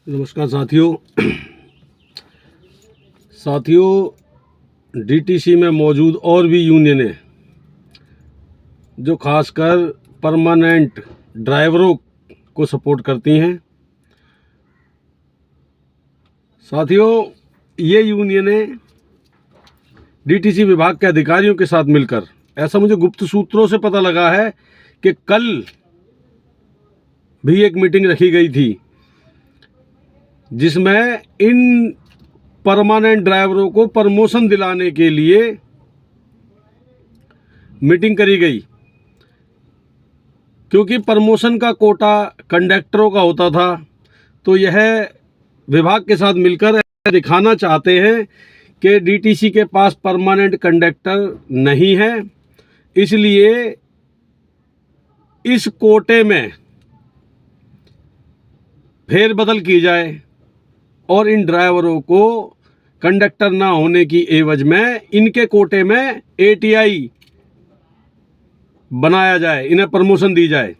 नमस्कार साथियों, डीटीसी में मौजूद और भी यूनियनें जो खासकर परमानेंट ड्राइवरों को सपोर्ट करती हैं। साथियों, ये यूनियनें डीटीसी विभाग के अधिकारियों के साथ मिलकर, ऐसा मुझे गुप्त सूत्रों से पता लगा है कि कल भी एक मीटिंग रखी गई थी जिसमें इन परमानेंट ड्राइवरों को प्रमोशन दिलाने के लिए मीटिंग करी गई, क्योंकि प्रमोशन का कोटा कंडक्टरों का होता था। तो यह विभाग के साथ मिलकर दिखाना चाहते हैं कि डीटीसी के पास परमानेंट कंडक्टर नहीं है, इसलिए इस कोटे में फेरबदल की जाए और इन ड्राइवरों को कंडक्टर ना होने की एवज में इनके कोटे में एटीआई बनाया जाए, इन्हें प्रमोशन दी जाए।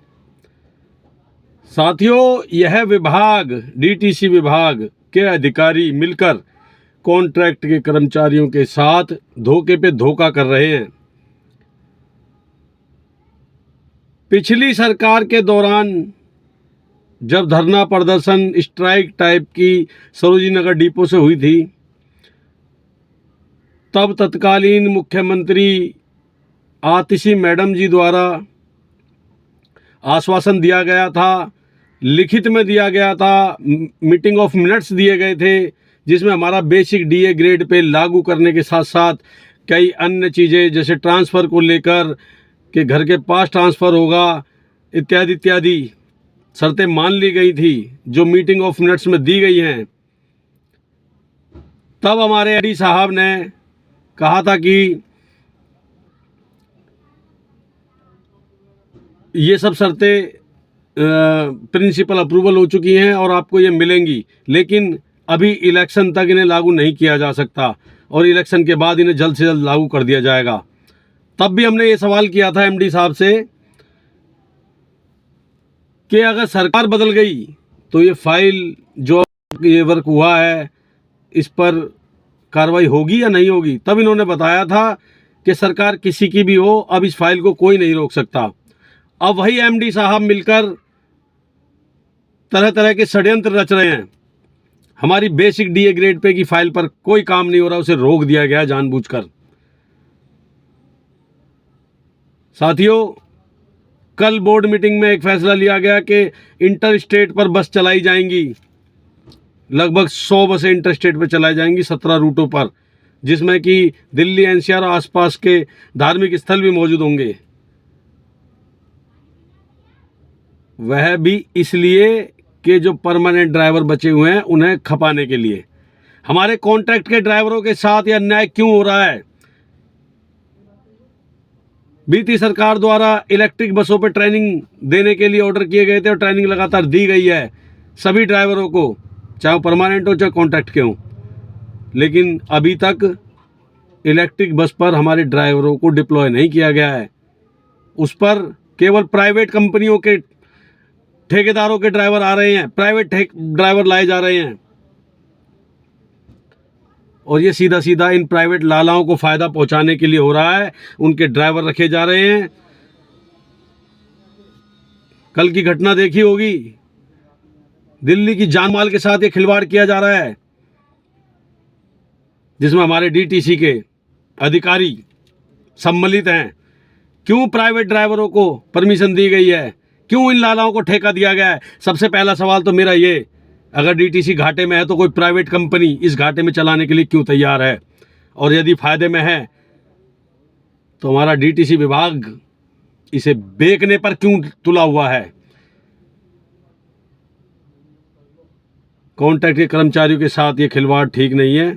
साथियों, यह विभाग, डीटीसी विभाग के अधिकारी मिलकर कॉन्ट्रैक्ट के कर्मचारियों के साथ धोखे पे धोखा कर रहे हैं। पिछली सरकार के दौरान जब धरना प्रदर्शन स्ट्राइक टाइप की सरोजिनी नगर डिपो से हुई थी, तब तत्कालीन मुख्यमंत्री आतिशी मैडम जी द्वारा आश्वासन दिया गया था, लिखित में दिया गया था, मीटिंग ऑफ मिनट्स दिए गए थे, जिसमें हमारा बेसिक डीए ग्रेड पे लागू करने के साथ साथ कई अन्य चीज़ें जैसे ट्रांसफ़र को लेकर कि घर के पास ट्रांसफ़र होगा इत्यादि इत्यादि शर्तें मान ली गई थी, जो मीटिंग ऑफ मिनट्स में दी गई हैं। तब हमारे एडी साहब ने कहा था कि ये सब शर्तें प्रिंसिपल अप्रूवल हो चुकी हैं और आपको ये मिलेंगी, लेकिन अभी इलेक्शन तक इन्हें लागू नहीं किया जा सकता और इलेक्शन के बाद इन्हें जल्द से जल्द लागू कर दिया जाएगा। तब भी हमने ये सवाल किया था एमडी साहब से कि अगर सरकार बदल गई तो ये फाइल जो ये वर्क हुआ है इस पर कार्रवाई होगी या नहीं होगी। तब इन्होंने बताया था कि सरकार किसी की भी हो, अब इस फाइल को कोई नहीं रोक सकता। अब वही एमडी साहब मिलकर तरह तरह के षड्यंत्र रच रहे हैं। हमारी बेसिक डीए ग्रेड पे की फाइल पर कोई काम नहीं हो रहा, उसे रोक दिया गया जानबूझकर। साथियों, कल बोर्ड मीटिंग में एक फैसला लिया गया कि इंटर स्टेट पर बस चलाई जाएंगी, लगभग 100 बसें इंटर स्टेट पर चलाई जाएंगी 17 रूटों पर, जिसमें कि दिल्ली एनसीआर और आसपास के धार्मिक स्थल भी मौजूद होंगे। वह भी इसलिए कि जो परमानेंट ड्राइवर बचे हुए हैं उन्हें खपाने के लिए। हमारे कॉन्ट्रैक्ट के ड्राइवरों के साथ यह अन्याय क्यों हो रहा है? बीती सरकार द्वारा इलेक्ट्रिक बसों पर ट्रेनिंग देने के लिए ऑर्डर किए गए थे और ट्रेनिंग लगातार दी गई है सभी ड्राइवरों को, चाहे वो परमानेंट हो चाहे कॉन्ट्रैक्ट के हों, लेकिन अभी तक इलेक्ट्रिक बस पर हमारे ड्राइवरों को डिप्लॉय नहीं किया गया है। उस पर केवल प्राइवेट कंपनियों के ठेकेदारों के ड्राइवर आ रहे हैं, प्राइवेट ड्राइवर लाए जा रहे हैं और ये सीधा सीधा इन प्राइवेट लालाओं को फ़ायदा पहुंचाने के लिए हो रहा है। उनके ड्राइवर रखे जा रहे हैं। कल की घटना देखी होगी, दिल्ली की जान माल के साथ ये खिलवाड़ किया जा रहा है, जिसमें हमारे डीटीसी के अधिकारी सम्मिलित हैं। क्यों प्राइवेट ड्राइवरों को परमिशन दी गई है? क्यों इन लालाओं को ठेका दिया गया है? सबसे पहला सवाल तो मेरा ये, अगर डीटीसी घाटे में है तो कोई प्राइवेट कंपनी इस घाटे में चलाने के लिए क्यों तैयार है? और यदि फायदे में है तो हमारा डीटीसी विभाग इसे बेचने पर क्यों तुला हुआ है? कॉन्ट्रैक्ट के कर्मचारियों के साथ ये खिलवाड़ ठीक नहीं है।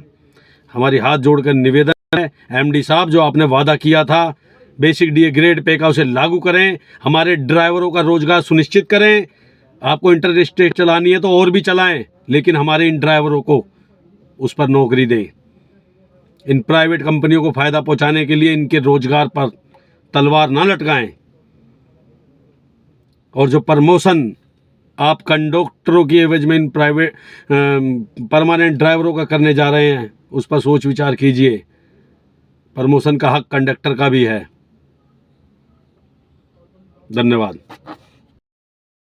हमारी हाथ जोड़कर निवेदन है, एमडी साहब, जो आपने वादा किया था बेसिक डीए ग्रेड पे का, उसे लागू करें। हमारे ड्राइवरों का रोजगार सुनिश्चित करें। आपको इंटर स्टेट चलानी है तो और भी चलाएं, लेकिन हमारे इन ड्राइवरों को उस पर नौकरी दें। इन प्राइवेट कंपनियों को फ़ायदा पहुंचाने के लिए इनके रोजगार पर तलवार ना लटकाएं। और जो प्रमोशन आप कंडक्टरों की एवज में इन प्राइवेट परमानेंट ड्राइवरों का करने जा रहे हैं, उस पर सोच विचार कीजिए। प्रमोशन का हक कंडक्टर का भी है। धन्यवाद।